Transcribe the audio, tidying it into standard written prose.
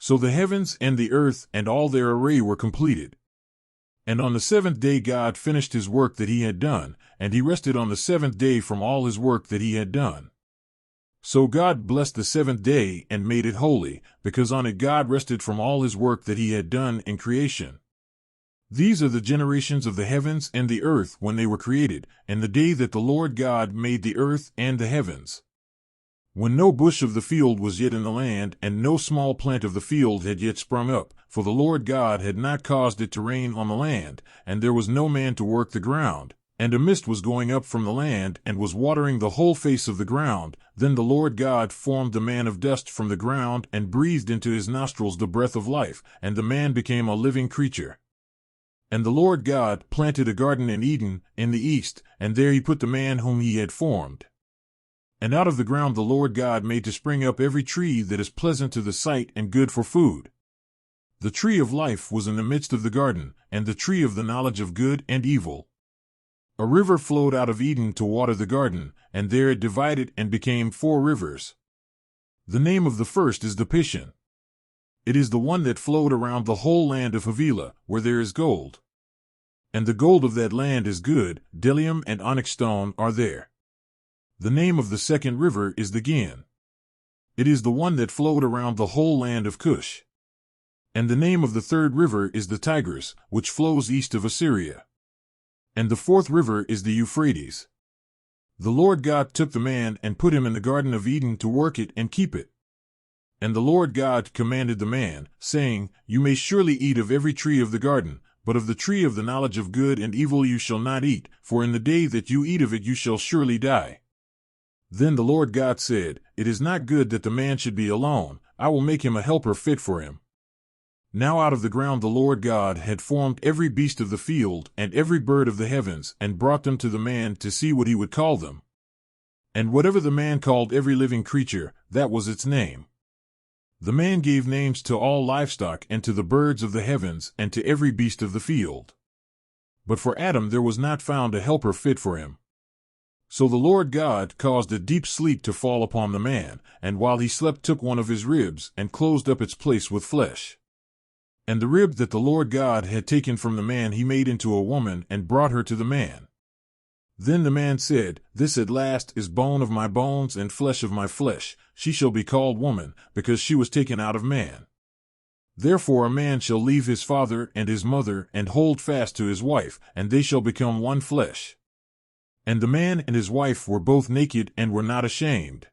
So the heavens and the earth and all their array were completed. And on the seventh day God finished his work that he had done, and he rested on the seventh day from all his work that he had done. So God blessed the seventh day and made it holy, because on it God rested from all his work that he had done in creation. These are the generations of the heavens and the earth when they were created, and the day that the Lord God made the earth and the heavens. When no bush of the field was yet in the land, and no small plant of the field had yet sprung up, for the Lord God had not caused it to rain on the land, and there was no man to work the ground, and a mist was going up from the land, and was watering the whole face of the ground, then the Lord God formed the man of dust from the ground, and breathed into his nostrils the breath of life, and the man became a living creature. And the Lord God planted a garden in Eden, in the east, and there he put the man whom he had formed. And out of the ground the Lord God made to spring up every tree that is pleasant to the sight and good for food. The tree of life was in the midst of the garden, and the tree of the knowledge of good and evil. A river flowed out of Eden to water the garden, and there it divided and became 4 rivers. The name of the first is the Pishon. It is the one that flowed around the whole land of Havilah, where there is gold. And the gold of that land is good, bdellium and onyx stone are there. The name of the second river is the Gihon. It is the one that flowed around the whole land of Cush. And the name of the third river is the Tigris, which flows east of Assyria. And the fourth river is the Euphrates. The Lord God took the man and put him in the Garden of Eden to work it and keep it. And the Lord God commanded the man, saying, You may surely eat of every tree of the garden, but of the tree of the knowledge of good and evil you shall not eat, for in the day that you eat of it you shall surely die. Then the Lord God said, It is not good that the man should be alone, I will make him a helper fit for him. Now out of the ground the Lord God had formed every beast of the field and every bird of the heavens, and brought them to the man to see what he would call them. And whatever the man called every living creature, that was its name. The man gave names to all livestock and to the birds of the heavens and to every beast of the field. But for Adam there was not found a helper fit for him. So the Lord God caused a deep sleep to fall upon the man, and while he slept took one of his ribs and closed up its place with flesh. And the rib that the Lord God had taken from the man he made into a woman and brought her to the man. Then the man said, This at last is bone of my bones and flesh of my flesh. She shall be called woman, because she was taken out of man. Therefore a man shall leave his father and his mother and hold fast to his wife, and they shall become one flesh. And the man and his wife were both naked and were not ashamed.